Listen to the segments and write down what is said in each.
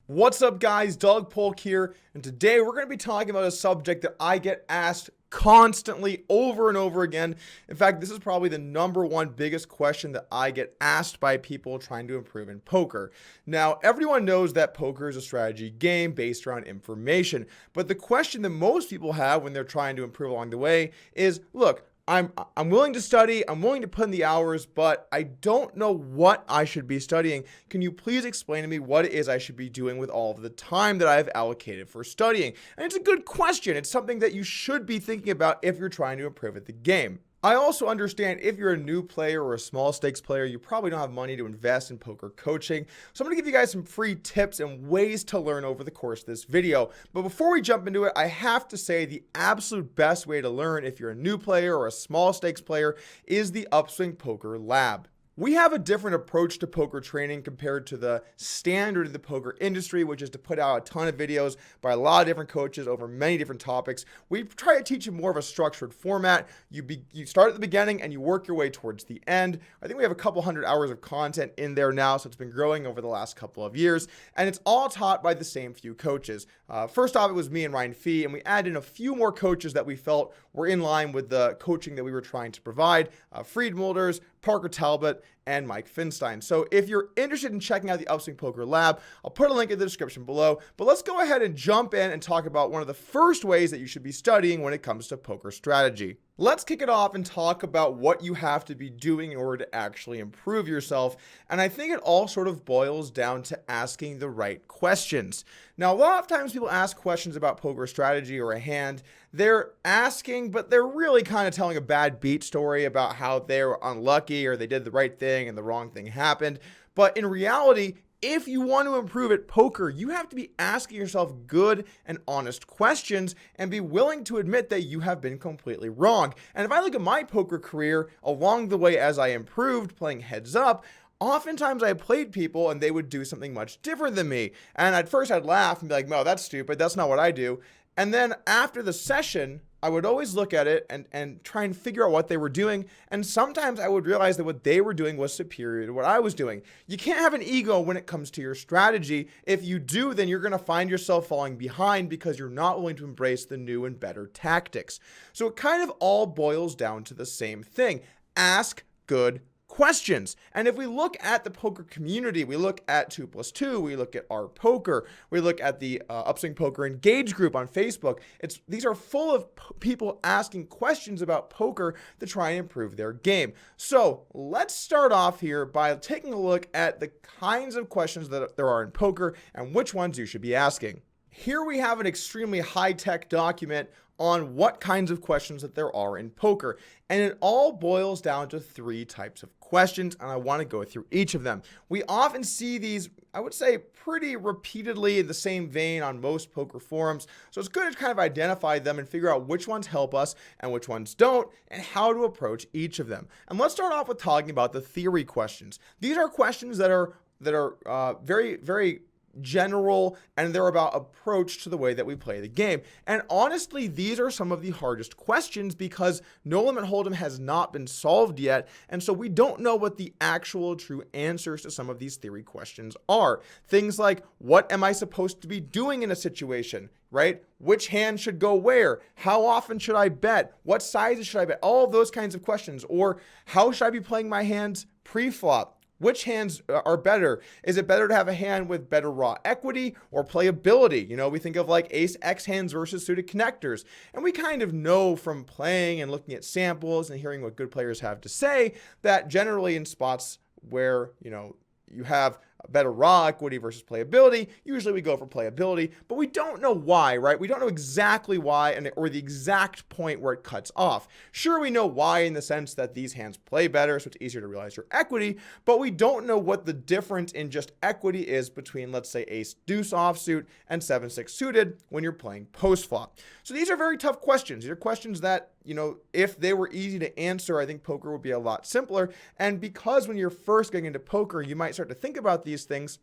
What's up, guys? Doug Polk here, and today we're going to be talking about a subject that I get asked constantly over and over again. In fact, this is probably the number one biggest question that I get asked by people trying to improve in poker. Now, everyone knows that poker is a strategy game based around information, but the question that most people have when they're trying to improve along the way is, look, I'm willing to study, I'm willing to put in the hours, but I don't know what I should be studying. Can you please explain to me what it is I should be doing with all of the time that I've allocated for studying? And it's a good question. It's something that you should be thinking about if you're trying to improve at the game. I also understand if you're a new player or a small stakes player, you probably don't have money to invest in poker coaching. So I'm going to give you guys some free tips and ways to learn over the course of this video. But before we jump into it, I have to say the absolute best way to learn if you're a new player or a small stakes player is the Upswing Poker Lab. We have a different approach to poker training compared to the standard of the poker industry, which is to put out a ton of videos by a lot of different coaches over many different topics. We try to teach you more of a structured format. You start at the beginning and you work your way towards the end. I think we have a couple hundred hours of content in there now, so it's been growing over the last couple of years, and it's all taught by the same few coaches. First off, it was me and Ryan Fee, and we added in a few more coaches that we felt were in line with the coaching that we were trying to provide. Fried Mulders, Parker Talbot, and Mike Finstein. So if you're interested in checking out the Upswing Poker Lab, I'll put a link in the description below. But let's go ahead and jump in and talk about one of the first ways that you should be studying when it comes to poker strategy. Let's kick it off and talk about what you have to be doing in order to actually improve yourself. And I think it all sort of boils down to asking the right questions. Now, a lot of times people ask questions about poker strategy or a hand. They're asking, but they're really kind of telling a bad beat story about how they were unlucky or they did the right thing and the wrong thing happened. But in reality, if you want to improve at poker, you have to be asking yourself good and honest questions and be willing to admit that you have been completely wrong. And if I look at my poker career along the way as I improved playing heads up, oftentimes I played people and they would do something much different than me. And at first I'd laugh and be like, no, that's stupid. That's not what I do. And then after the session, I would always look at it and try and figure out what they were doing. And sometimes I would realize that what they were doing was superior to what I was doing. You can't have an ego when it comes to your strategy. If you do, then you're going to find yourself falling behind because you're not willing to embrace the new and better tactics. So it kind of all boils down to the same thing. Ask good questions. And if we look at the poker community, we look at 2+2, we look at our poker, we look at the Upswing Poker Engage group on Facebook. These are full of people asking questions about poker to try and improve their game. So let's start off here by taking a look at the kinds of questions that there are in poker and which ones you should be asking. Here we have an extremely high-tech document on what kinds of questions that there are in poker. And it all boils down to three types of questions, and I want to go through each of them. We often see these, I would say, pretty repeatedly in the same vein on most poker forums. So it's good to kind of identify them and figure out which ones help us and which ones don't, and how to approach each of them. And let's start off with talking about the theory questions. These are questions that are very, very general, and they're about approach to the way that we play the game. And honestly, these are some of the hardest questions because No Limit Hold'em has not been solved yet, and so we don't know what the actual true answers to some of these theory questions are. Things like, what am I supposed to be doing in a situation? Right? Which hand should go where? How often should I bet? What sizes should I bet? All of those kinds of questions. Or how should I be playing my hands pre-flop? Which hands are better? Is it better to have a hand with better raw equity or playability? You know, we think of like ace-X hands versus suited connectors. And we kind of know from playing and looking at samples and hearing what good players have to say that generally in spots where, you know, you have better raw equity versus playability, usually we go for playability, but we don't know why, right? We don't know exactly why or the exact point where it cuts off. Sure, we know why in the sense that these hands play better, so it's easier to realize your equity, but we don't know what the difference in just equity is between, let's say, ace-deuce offsuit and 7-6 suited when you're playing post-flop. So these are very tough questions. These are questions that, you know, if they were easy to answer, I think poker would be a lot simpler. And because when you're first getting into poker, you might start to think about these things,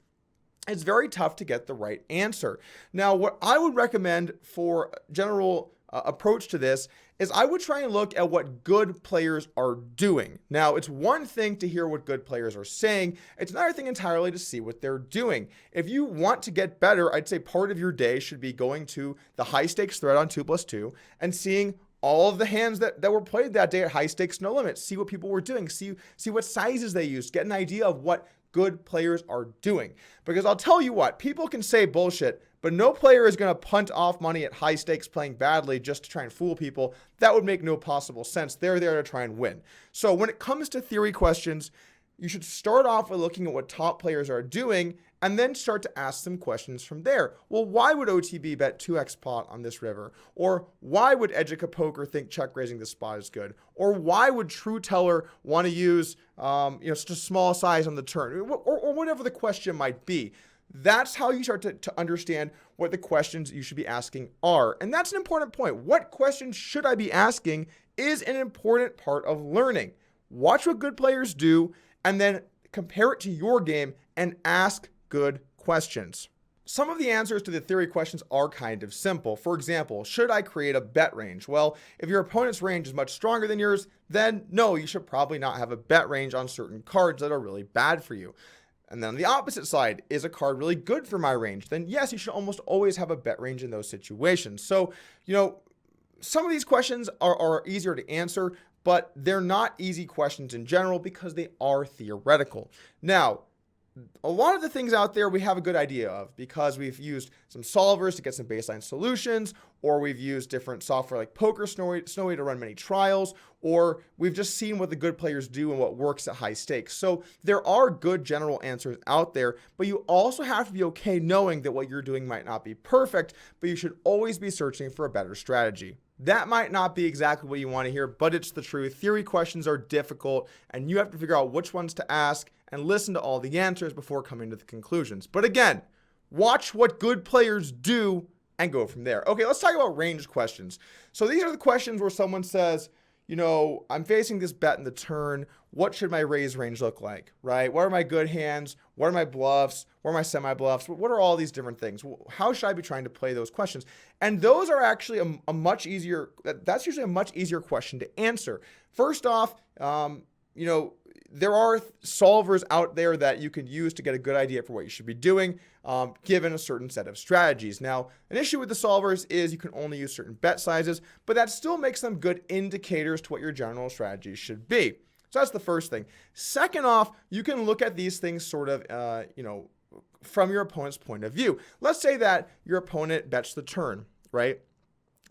it's very tough to get the right answer. Now, what I would recommend for general approach to this is I would try and look at what good players are doing. Now, it's one thing to hear what good players are saying. It's another thing entirely to see what they're doing. If you want to get better, I'd say part of your day should be going to the high stakes thread on 2+2 and seeing all of the hands that were played that day at high stakes, no limit. See what people were doing. See what sizes they used. Get an idea of what good players are doing. Because I'll tell you what, people can say bullshit, but no player is going to punt off money at high stakes playing badly just to try and fool people. That would make no possible sense. They're there to try and win. So when it comes to theory questions, you should start off with looking at what top players are doing and then start to ask some questions from there. Well, why would OTB bet 2x pot on this river? Or why would Educa Poker think check raising this spot is good? Or why would True Teller want to use such a small size on the turn? Or whatever the question might be. That's how you start to understand what the questions you should be asking are. And that's an important point. What questions should I be asking is an important part of learning. Watch what good players do and then compare it to your game and ask good questions. Some of the answers to the theory questions are kind of simple. For example, should I create a bet range? Well, if your opponent's range is much stronger than yours, then no, you should probably not have a bet range on certain cards that are really bad for you. And then on the opposite side, is a card really good for my range? Then yes, you should almost always have a bet range in those situations. So, some of these questions are easier to answer, but they're not easy questions in general because they are theoretical. Now, a lot of the things out there we have a good idea of because we've used some solvers to get some baseline solutions, or we've used different software like Poker Snowy to run many trials, or we've just seen what the good players do and what works at high stakes. So there are good general answers out there, but you also have to be okay knowing that what you're doing might not be perfect, but you should always be searching for a better strategy. That might not be exactly what you want to hear, but it's the truth. Theory questions are difficult, and you have to figure out which ones to ask and listen to all the answers before coming to the conclusions. But again, watch what good players do and go from there. Okay, let's talk about range questions. So these are the questions where someone says, I'm facing this bet in the turn. What should my raise range look like, right? What are my good hands? What are my bluffs? What are my semi-bluffs? What are all these different things? How should I be trying to play those questions? And those are actually a much easier, that's usually a much easier question to answer. First off, there are solvers out there that you can use to get a good idea for what you should be doing, given a certain set of strategies. Now, an issue with the solvers is you can only use certain bet sizes, but that still makes them good indicators to what your general strategy should be. So that's the first thing. Second off, you can look at these things sort of, from your opponent's point of view. Let's say that your opponent bets the turn, right?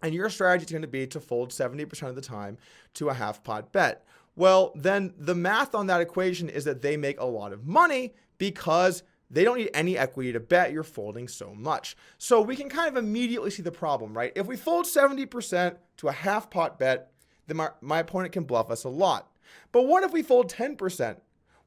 And your strategy is going to be to fold 70% of the time to a half pot bet. Well, then the math on that equation is that they make a lot of money because they don't need any equity to bet. You're folding so much. So we can kind of immediately see the problem, right? If we fold 70% to a half pot bet, then my opponent can bluff us a lot. But what if we fold 10%?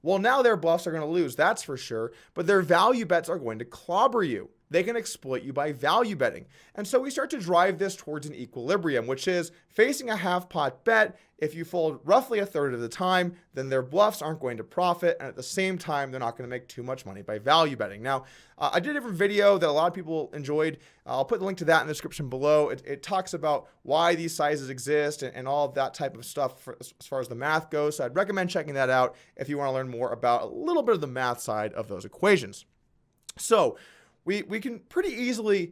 Well, now their bluffs are going to lose, that's for sure, but their value bets are going to clobber you. They can exploit you by value betting. And so we start to drive this towards an equilibrium, which is facing a half pot bet. If you fold roughly a third of the time, then their bluffs aren't going to profit. And at the same time, they're not going to make too much money by value betting. Now, I did a different video that a lot of people enjoyed. I'll put the link to that in the description below. It talks about why these sizes exist and all of that type of stuff as far as the math goes. So I'd recommend checking that out if you want to learn more about a little bit of the math side of those equations. So we can pretty easily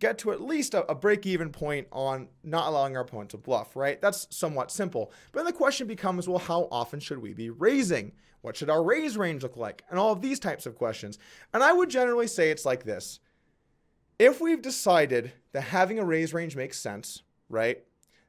get to at least a break-even point on not allowing our opponent to bluff, right? That's somewhat simple. But then the question becomes, well, how often should we be raising? What should our raise range look like? And all of these types of questions. And I would generally say it's like this. If we've decided that having a raise range makes sense, right?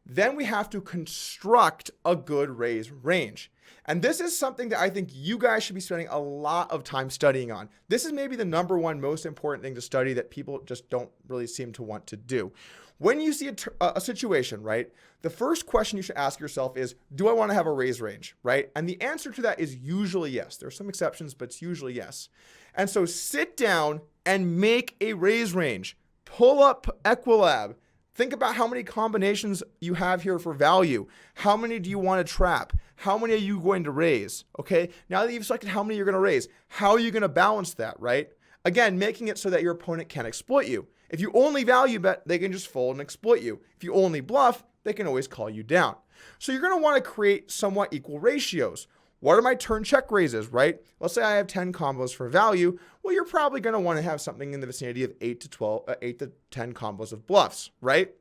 Then we have to construct a good raise range. And this is something that I think you guys should be spending a lot of time studying on. This is maybe the number one most important thing to study that people just don't really seem to want to do. When you see a situation, right, the first question you should ask yourself is, do I want to have a raise range, right? And the answer to that is usually yes. There are some exceptions, but it's usually yes. And so sit down and make a raise range. Pull up Equilab. Think about how many combinations you have here for value. How many do you want to trap? How many are you going to raise? Okay, now that you've selected how many you're going to raise, how are you going to balance that, right? Again, making it so that your opponent can exploit you. If you only value bet, they can just fold and exploit you. If you only bluff, they can always call you down. So you're going to want to create somewhat equal ratios. What are my turn check raises, right? Let's say I have 10 combos for value. Well, you're probably going to want to have something in the vicinity of 8 to 10 combos of bluffs, right?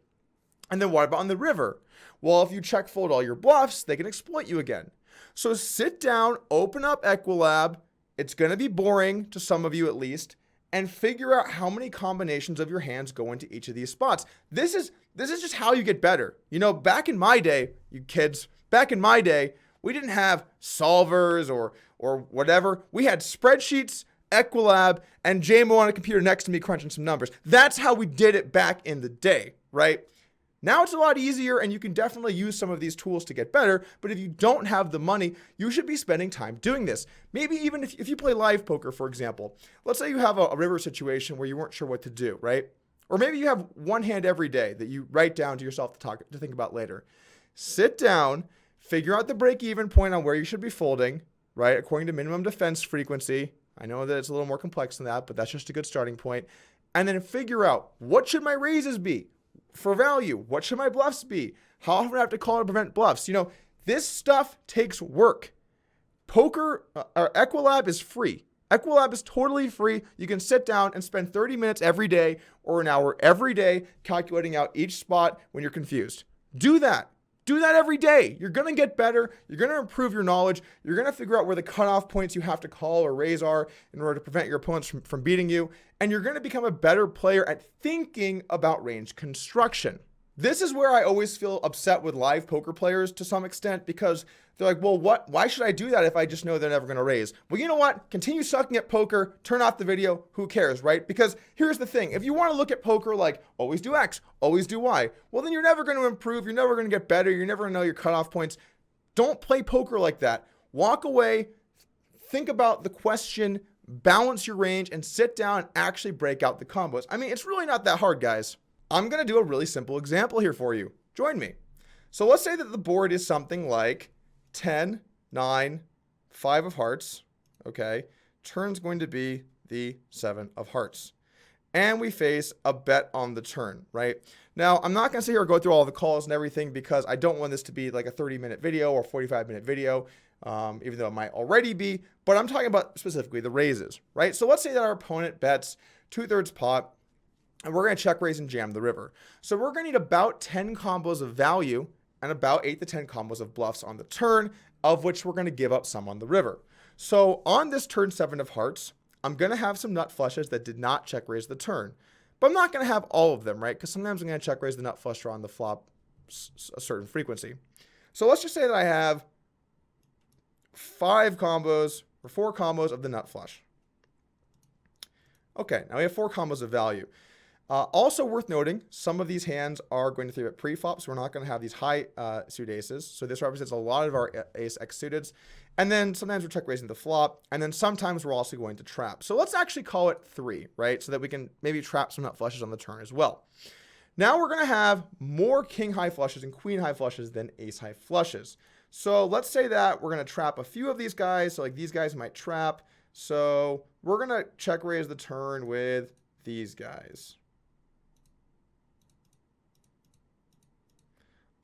And then what about on the river? Well, if you check fold all your bluffs, they can exploit you again. So sit down, open up Equilab. It's going to be boring to some of you at least, and figure out how many combinations of your hands go into each of these spots. This is just how you get better. You know, back in my day, you kids, back in my day, we didn't have solvers or whatever. We had spreadsheets, Equilab, and JMO on a computer next to me crunching some numbers. That's how we did it back in the day, right? Now it's a lot easier, and you can definitely use some of these tools to get better, but if you don't have the money, you should be spending time doing this. Maybe even if you play live poker, for example. Let's say you have a river situation where you weren't sure what to do, right? Or maybe you have one hand every day that you write down to yourself to think about later. Sit down, figure out the break-even point on where you should be folding, right, according to minimum defense frequency. I know that it's a little more complex than that, but that's just a good starting point. And then figure out, what should my raises be for value? What should my bluffs be? How often do I have to call to prevent bluffs? You know, this stuff takes work. Poker, or Equilab is free. Equilab is totally free. You can sit down and spend 30 minutes every day or an hour every day calculating out each spot when you're confused. Do that. Do that every day. You're going to get better. You're going to improve your knowledge. You're going to figure out where the cutoff points you have to call or raise are in order to prevent your opponents from beating you. And you're going to become a better player at thinking about range construction. This is where I always feel upset with live poker players to some extent, because they're like, well, why should I do that if I just know they're never going to raise? Well, you know what? Continue sucking at poker, turn off the video, who cares, right? Because here's the thing. If you want to look at poker like always do X, always do Y, well, then you're never going to improve. You're never going to get better. You're never going to know your cutoff points. Don't play poker like that. Walk away, think about the question, balance your range, and sit down and actually break out the combos. I mean, it's really not that hard, guys. I'm going to do a really simple example here for you. Join me. So let's say that the board is something like 10, 9, 5 of hearts. Okay. Turn's going to be the 7 of hearts. And we face a bet on the turn, right? Now, I'm not going to sit here and go through all the calls and everything, because I don't want this to be like a 30-minute video or 45-minute video, even though it might already be. But I'm talking about specifically the raises, right? So let's say that our opponent bets 2/3 pot, and we're going to check raise and jam the river. So we're going to need about 10 combos of value and about 8 to 10 combos of bluffs on the turn, of which we're going to give up some on the river. So on this turn 7 of hearts, I'm going to have some nut flushes that did not check raise the turn. But I'm not going to have all of them, right? Because sometimes I'm going to check raise the nut flush draw on the flop a certain frequency. So let's just say that I have 5 combos or 4 combos of the nut flush. Okay, now we have 4 combos of value. Also worth noting, some of these hands are going to 3-bet pre-flop, so we're not going to have these high suit aces. So this represents a lot of our ace X suiteds. And then sometimes we're check raising the flop, and then sometimes we're also going to trap. So let's actually call it 3, right? So that we can maybe trap some nut flushes on the turn as well. Now we're going to have more king high flushes and queen high flushes than ace high flushes. So let's say that we're going to trap a few of these guys. So like these guys might trap. So we're going to check raise the turn with these guys.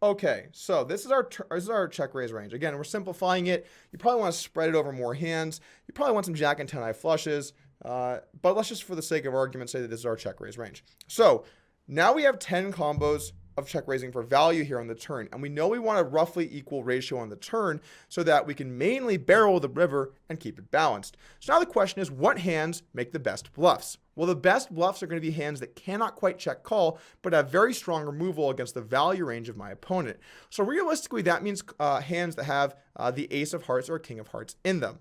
Okay, so this is our check raise range. Again, we're simplifying it. You probably want to spread it over more hands. You probably want some jack and 10 high flushes. But let's just, for the sake of argument, say that this is our check raise range. So now we have 10 combos of check raising for value here on the turn. And we know we want a roughly equal ratio on the turn so that we can mainly barrel the river and keep it balanced. So now the question is, what hands make the best bluffs? Well, the best bluffs are going to be hands that cannot quite check call, but have very strong removal against the value range of my opponent. So realistically, that means hands that have the ace of hearts or king of hearts in them.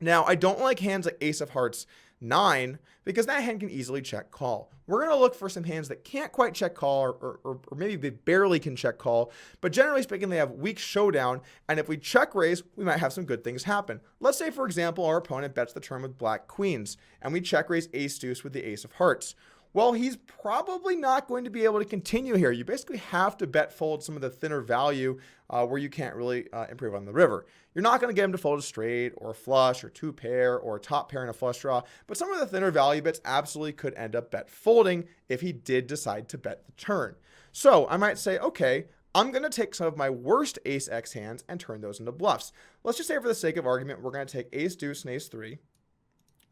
Now, I don't like hands like ace of hearts 9, because that hand can easily check call. We're going to look for some hands that can't quite check call, or maybe they barely can check call, but generally speaking, they have weak showdown, and if we check raise, we might have some good things happen. Let's say, for example, our opponent bets the turn with black queens, and we check raise ace deuce with the ace of hearts. Well, he's probably not going to be able to continue here. You basically have to bet fold some of the thinner value where you can't really improve on the river. You're not going to get him to fold a straight or a flush or two pair or a top pair and a flush draw, but some of the thinner value bets absolutely could end up bet folding if he did decide to bet the turn. So I might say, okay, I'm going to take some of my worst ace X hands and turn those into bluffs. Let's just say for the sake of argument, we're going to take ace deuce and ace three. And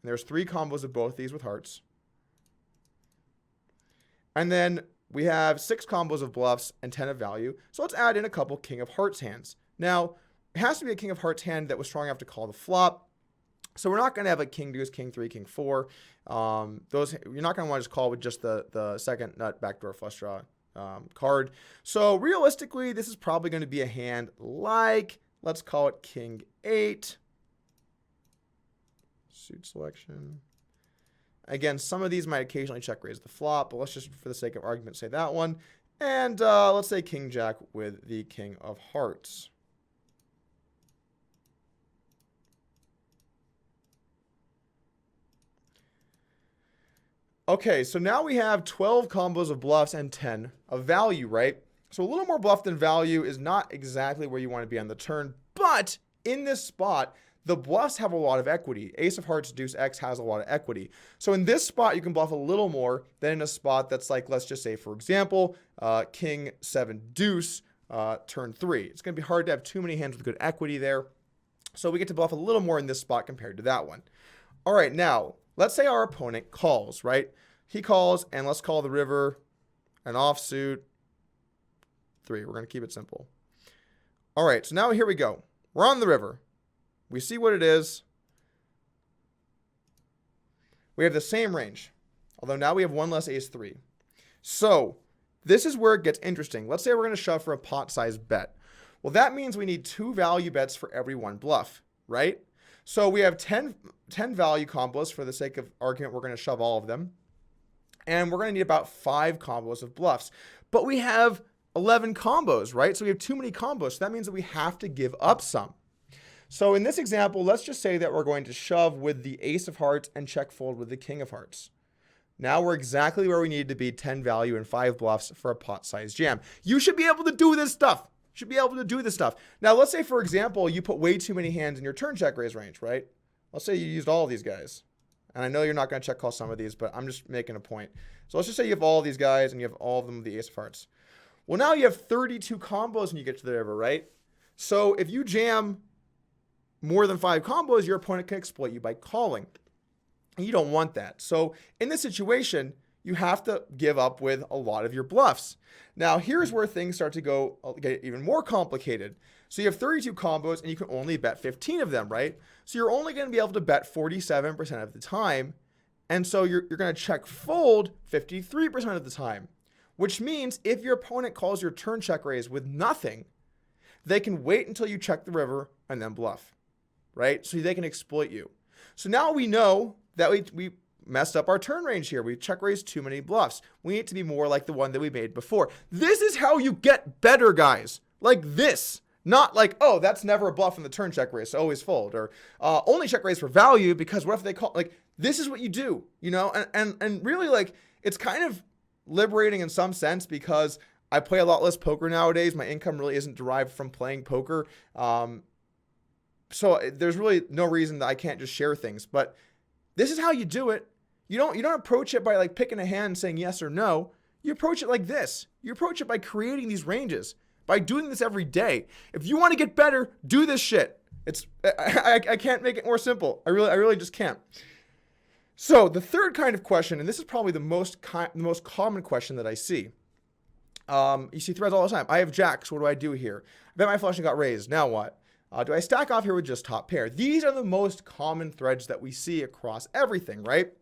there's 3 combos of both these with hearts. And then we have 6 combos of bluffs and 10 of value. So let's add in a couple king of hearts hands. Now, it has to be a king of hearts hand that was strong enough to call the flop. So we're not going to have a king deuce, king 3, king 4. Those you're not going to want to just call with just the second nut backdoor flush draw card. So realistically, this is probably going to be a hand like, let's call it king 8. Suit selection. Again, some of these might occasionally check raise the flop, but let's just, for the sake of argument, say that one. And let's say king jack with the king of hearts. Okay, so now we have 12 combos of bluffs and 10 of value, right? So a little more bluff than value is not exactly where you want to be on the turn, but in this spot, the bluffs have a lot of equity. Ace of hearts, deuce X has a lot of equity. So in this spot, you can bluff a little more than in a spot that's like, let's just say, for example, king 7 deuce, turn 3. It's going to be hard to have too many hands with good equity there. So we get to bluff a little more in this spot compared to that one. All right, now, let's say our opponent calls, right? He calls, and let's call the river an offsuit 3. We're going to keep it simple. All right, so now here we go. We're on the river. We see what it is. We have the same range, although now we have one less ace 3. So this is where it gets interesting. Let's say we're going to shove for a pot size bet. Well, that means we need 2 value bets for every 1 bluff, right? So we have 10 value combos. For the sake of argument, we're going to shove all of them. And we're going to need about 5 combos of bluffs. But we have 11 combos, right? So we have too many combos. So that means that we have to give up some. So in this example, let's just say that we're going to shove with the ace of hearts and check fold with the king of hearts. Now we're exactly where we need to be, 10 value and 5 bluffs for a pot size jam. You should be able to do this stuff. You should be able to do this stuff. Now let's say, for example, you put way too many hands in your turn check raise range, right? Let's say you used all of these guys. And I know you're not going to check call some of these, but I'm just making a point. So let's just say you have all of these guys and you have all of them with the ace of hearts. Well, now you have 32 combos when you get to the river, right? So if you jam more than 5 combos, your opponent can exploit you by calling. And you don't want that. So in this situation, you have to give up with a lot of your bluffs. Now, here's where things start to get even more complicated. So you have 32 combos and you can only bet 15 of them, right? So you're only going to be able to bet 47% of the time. And so you're going to check fold 53% of the time, which means if your opponent calls your turn check raise with nothing, they can wait until you check the river and then bluff, right? So they can exploit you. So now we know that we messed up our turn range here. We check raised too many bluffs. We need to be more like the one that we made before. This is how you get better, guys. Like this. Not like, oh, that's never a bluff in the turn check raise, so always fold. Or only check raise for value because what if they call, like, this is what you do, you know? And really, like, it's kind of liberating in some sense because I play a lot less poker nowadays. My income really isn't derived from playing poker. So there's really no reason that I can't just share things. But this is how you do it. You don't approach it by like picking a hand and saying yes or no. You approach it like this. You approach it by creating these ranges, by doing this every day. If you want to get better, do this shit. I can't make it more simple. I really just can't. So the third kind of question, and this is probably the most common question that I see. You see threads all the time. I have jacks. What do I do here? I bet my flush and got raised. Now what? Do I stack off here with just top pair? These are the most common threads that we see across everything, right?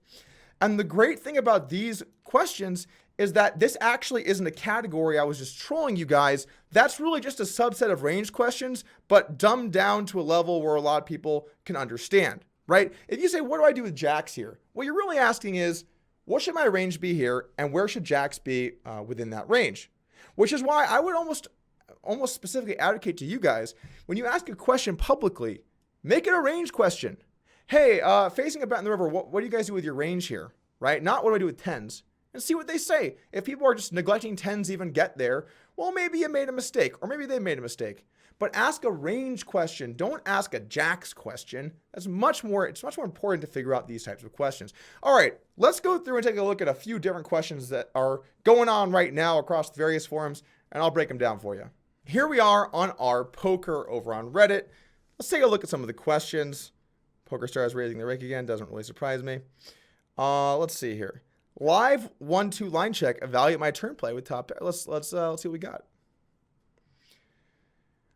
And the great thing about these questions is that this actually isn't a category I was just trolling you guys. That's really just a subset of range questions, but dumbed down to a level where a lot of people can understand, right? If you say, what do I do with jacks here? What you're really asking is, what should my range be here? And where should jacks be within that range? Which is why I would almost specifically advocate to you guys, when you ask a question publicly, make it a range question. Hey, facing a bet in the river, what do you guys do with your range here, right? Not what do I do with tens. and see what they say. If people are just neglecting tens to even get there, well, maybe you made a mistake, or maybe they made a mistake. But ask a range question. Don't ask a jacks question. It's much more important to figure out these types of questions. All right, let's go through and take a look at a few different questions that are going on right now across various forums, and I'll break them down for you. Here we are on our poker over on Reddit. Let's take a look at some of the questions. Poker stars raising the rake again. Doesn't really surprise me. Let's see here. Live 1-2 line check. Evaluate my turn play with top pair. Let's see what we got.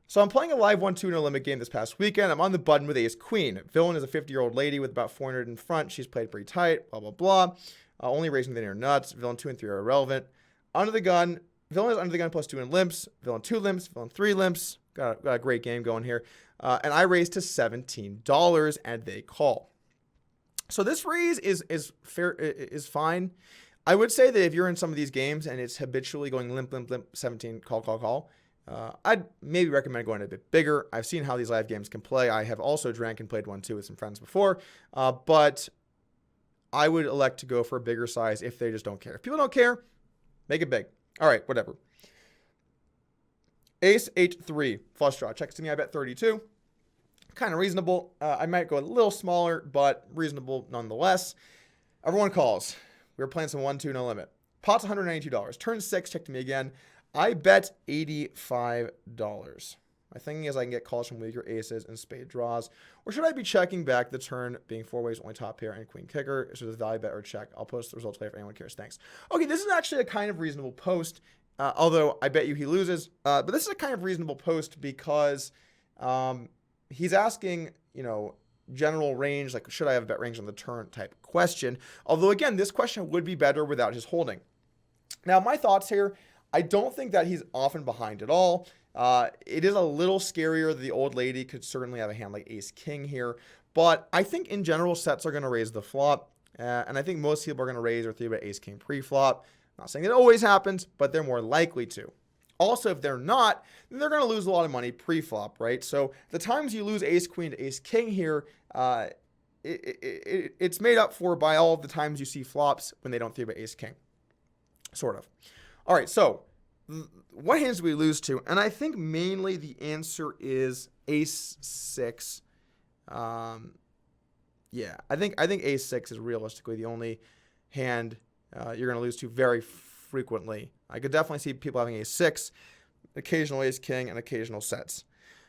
So I'm playing a live 1-2 no limit game this past weekend. I'm on the button with ace queen. Villain is a 50-year-old lady with about 400 in front. She's played pretty tight, blah, blah, blah. Only raising the inner nuts. Villain 2 and 3 are irrelevant. Under the gun. Villain is under the gun plus 2 in limps. Villain 2 limps. Villain 3 limps. Got a great game going here. And I raised to $17 and they call. So this raise is fair, is fine. I would say that if you're in some of these games and it's habitually going limp, limp, limp, 17, call, I'd maybe recommend going a bit bigger. I've seen how these live games can play. I have also drank and played 1-2 with some friends before, but I would elect to go for a bigger size if they just don't care. If people don't care, make it big. All right, whatever. Ace 8-3 flush draw. Checks to me. I bet 32. Kind of reasonable. I might go a little smaller, but reasonable nonetheless. Everyone calls. We were playing some 1-2 no limit. Pot's $192. Turn 6. Check to me again. I bet $85. My thinking is I can get calls from weaker aces and spade draws. Or should I be checking back the turn being 4 ways, only top pair and queen kicker? So the value bet or check. I'll post the results later if anyone cares. Thanks. Okay, this is actually a kind of reasonable post. Although I bet you he loses. But this is a kind of reasonable post because he's asking, general range, like should I have a bet range on the turn type question. Although again, this question would be better without his holding. Now, my thoughts here. I don't think that he's often behind at all. It is a little scarier. The old lady could certainly have a hand like ace-king here. But I think in general, sets are going to raise the flop. And I think most people are going to raise or 3-bet ace-king pre-flop. Not saying it always happens, but they're more likely to. Also, if they're not, then they're going to lose a lot of money pre-flop, right? So the times you lose ace-queen to ace-king here, it's made up for by all of the times you see flops when they don't 3-bet ace-king. Sort of. All right, so what hands do we lose to? And I think mainly the answer is ace-6. I think ace-6 is realistically the only hand you're going to lose to very frequently. I could definitely see people having ace-6, occasional ace-king, and occasional sets.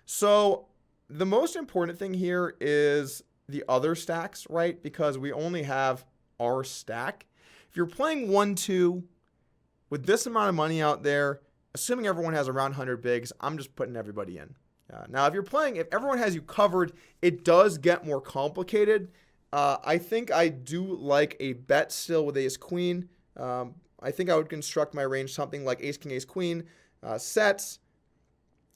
So the most important thing here is the other stacks, right? Because we only have our stack. If you're playing 1-2, with this amount of money out there, assuming everyone has around 100 bigs, I'm just putting everybody in. Now, if everyone has you covered, it does get more complicated. I think I do like a bet still with ace-queen. I think I would construct my range something like ace-king, ace-queen, sets.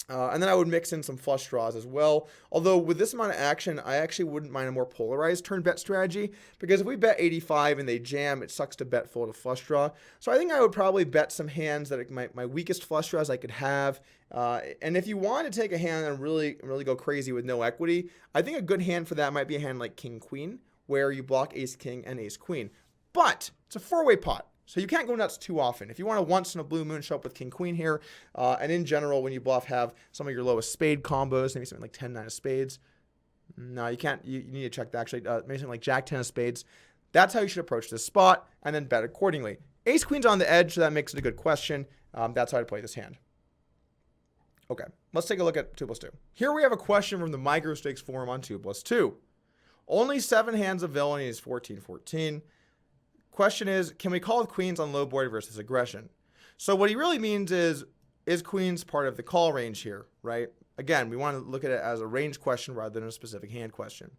And then I would mix in some flush draws as well. Although with this amount of action, I actually wouldn't mind a more polarized turn bet strategy. Because if we bet 85 and they jam, it sucks to bet full to flush draw. So I think I would probably bet some hands that my weakest flush draws I could have. And if you want to take a hand and really go crazy with no equity, I think a good hand for that might be a hand like king-queen, where you block ace-king and ace-queen. But it's a 4-way pot. So you can't go nuts too often. If you want to once in a blue moon show up with king-queen here, and in general, when you bluff, have some of your lowest spade combos, maybe something like 10-9 of spades. No, you can't. You need to check that, actually. Maybe something like jack-10 of spades. That's how you should approach this spot, and then bet accordingly. Ace-queen's on the edge, so that makes it a good question. That's how I'd play this hand. Okay, let's take a look at 2+2. Here we have a question from the Micro Stakes forum on 2+2. Only 7 hands of villainy is 14-14. Question is, can we call with queens on low board versus aggression? So what he really means is queens part of the call range here, right? Again, we want to look at it as a range question rather than a specific hand question.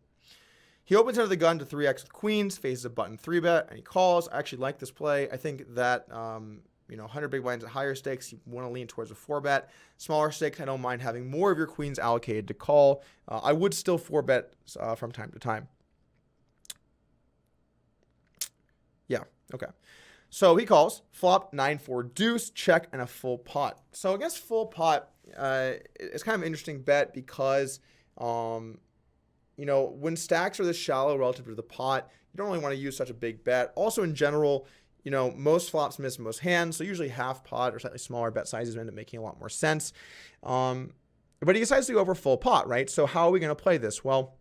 He opens under the gun to 3x with queens, faces a button 3-bet, and he calls. I actually like this play. I think that, 100 big blinds at higher stakes, you want to lean towards a 4-bet. Smaller stakes, I don't mind having more of your queens allocated to call. I would still 4-bet from time to time. Yeah, okay. So he calls, flop 9-4 deuce, check, and a full pot. So against full pot, it's kind of an interesting bet because, when stacks are this shallow relative to the pot, you don't really want to use such a big bet. Also, in general, you know, most flops miss most hands, so usually half pot or slightly smaller bet sizes end up making a lot more sense. But he decides to go over full pot, right? So how are we going to play this? Well,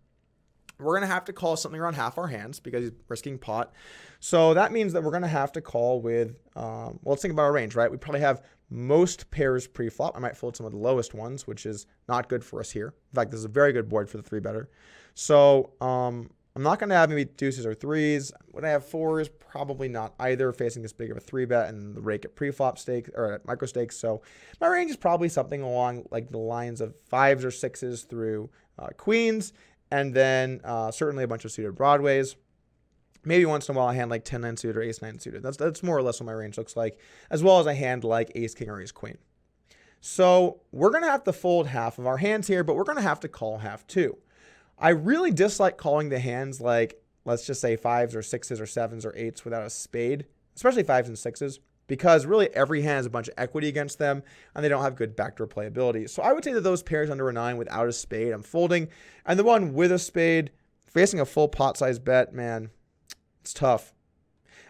we're going to have to call something around half our hands because he's risking pot. So that means that we're going to have to call with, well, let's think about our range, right? We probably have most pairs pre-flop. I might fold some of the lowest ones, which is not good for us here. In fact, this is a very good board for the 3-better. So I'm not going to have maybe deuces or threes. Would I have fours? Probably not either, facing this big of a 3-bet and the rake at pre-flop stakes or at micro stakes. So my range is probably something along like the lines of 5s or 6s through queens, and then certainly a bunch of suited broadways. Maybe once in a while a hand like 10-9 suited or ace-9 suited. That's more or less what my range looks like, as well as a hand like ace-king or ace-queen. So we're going to have to fold half of our hands here, but we're going to have to call half too. I really dislike calling the hands like, let's just say 5s or 6s or 7s or 8s without a spade, especially 5s and 6s, because really every hand has a bunch of equity against them and they don't have good backdoor playability. So I would say that those pairs under a 9 without a spade, I'm folding. And the one with a spade, facing a full pot size bet, man, it's tough.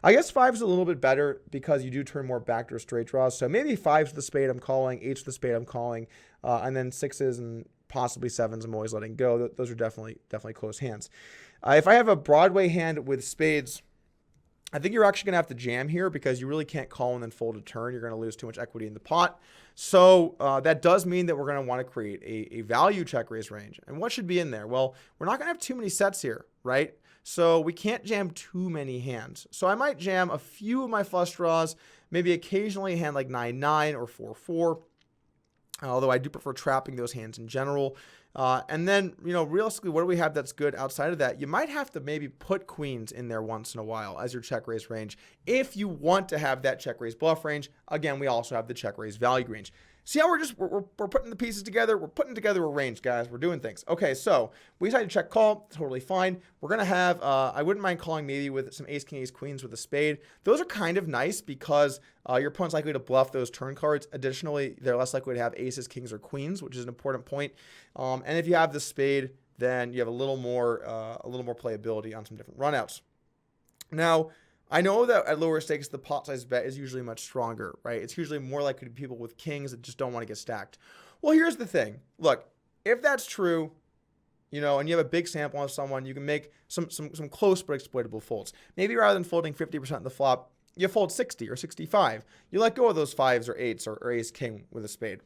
I guess 5 is a little bit better because you do turn more backdoor straight draws. So maybe 5s with the spade I'm calling, 8s with the spade I'm calling, and then 6s and possibly 7s I'm always letting go. Those are definitely close hands. If I have a Broadway hand with spades, I think you're actually going to have to jam here because you really can't call and then fold a turn. You're going to lose too much equity in the pot. So that does mean that we're going to want to create a value check raise range. And what should be in there? Well, we're not going to have too many sets here, right? So we can't jam too many hands. So I might jam a few of my flush draws, maybe occasionally a hand like 9-9 or 4-4. Although I do prefer trapping those hands in general. And then, you know, realistically, what do we have that's good outside of that? You might have to maybe put queens in there once in a while as your check raise range. If you want to have that check raise bluff range, again, we also have the check raise value range. See how we're putting the pieces together? We're putting together a range, guys. We're doing things. Okay, so we decided to check call. Totally fine. We're going to have, I wouldn't mind calling maybe with some ace, king, ace, queens with a spade. Those are kind of nice because your opponent's likely to bluff those turn cards. Additionally, they're less likely to have aces, kings, or queens, which is an important point. And if you have the spade, then you have a little more playability on some different runouts. Now, I know that at lower stakes, the pot size bet is usually much stronger, right? It's usually more likely to be people with kings that just don't want to get stacked. Well, here's the thing. Look, if that's true, you know, and you have a big sample on someone, you can make some close but exploitable folds. Maybe rather than folding 50% of the flop, you fold 60 or 65. You let go of those 5s or 8s or ace king with a spade.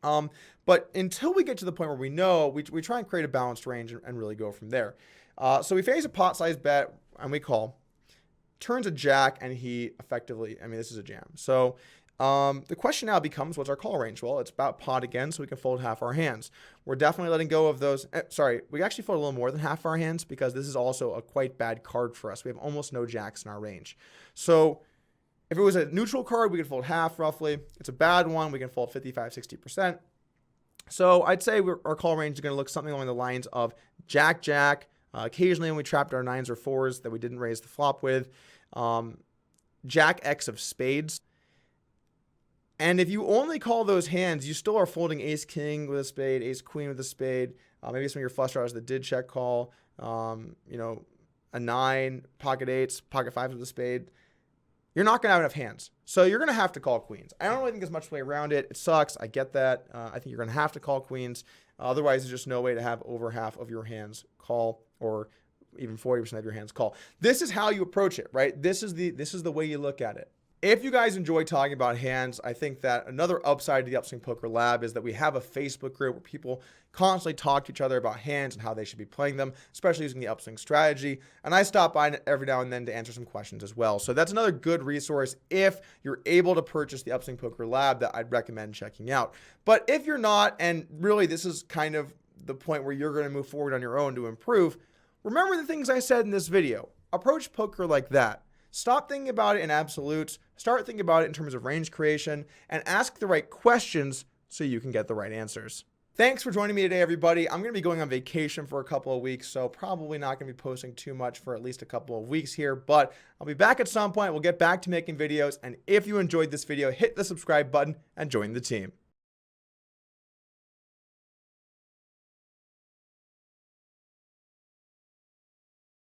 But until we get to the point where we know, we try and create a balanced range and really go from there. So we face a pot size bet and we call. Turns a jack and he effectively, I mean, this is a jam. So the question now becomes, what's our call range? Well, it's about pot again, so we can fold half our hands. We're definitely letting go of those. Sorry, we actually fold a little more than half our hands because this is also a quite bad card for us. We have almost no jacks in our range. So if it was a neutral card, we could fold half roughly. It's a bad one, we can fold 55, 60%. So I'd say our call range is going to look something along the lines of jack, jack. Occasionally when we trapped our 9s or 4s that we didn't raise the flop with, jack X of spades. And if you only call those hands, you still are folding ace king with a spade, ace queen with a spade, maybe some of your flush draws that did check call, you know, a 9, pocket 8s, pocket 5s with a spade. You're not going to have enough hands. So you're going to have to call queens. I don't really think there's much way around it. It sucks. I get that. I think you're going to have to call queens. Otherwise, there's just no way to have over half of your hands call or even 40% of your hands call. This is how you approach it, right? This is the way you look at it. If you guys enjoy talking about hands, I think that another upside to the Upswing Poker Lab is that we have a Facebook group where people constantly talk to each other about hands and how they should be playing them, especially using the Upswing strategy. And I stop by every now and then to answer some questions as well. So that's another good resource if you're able to purchase the Upswing Poker Lab that I'd recommend checking out. But if you're not, and really this is kind of the point where you're going to move forward on your own to improve, remember the things I said in this video. Approach poker like that. Stop thinking about it in absolutes, start thinking about it in terms of range creation, and ask the right questions so you can get the right answers. Thanks for joining me today, everybody. I'm going to be going on vacation for a couple of weeks, so probably not going to be posting too much for at least a couple of weeks here, but I'll be back at some point. We'll get back to making videos, and if you enjoyed this video, hit the subscribe button and join the team.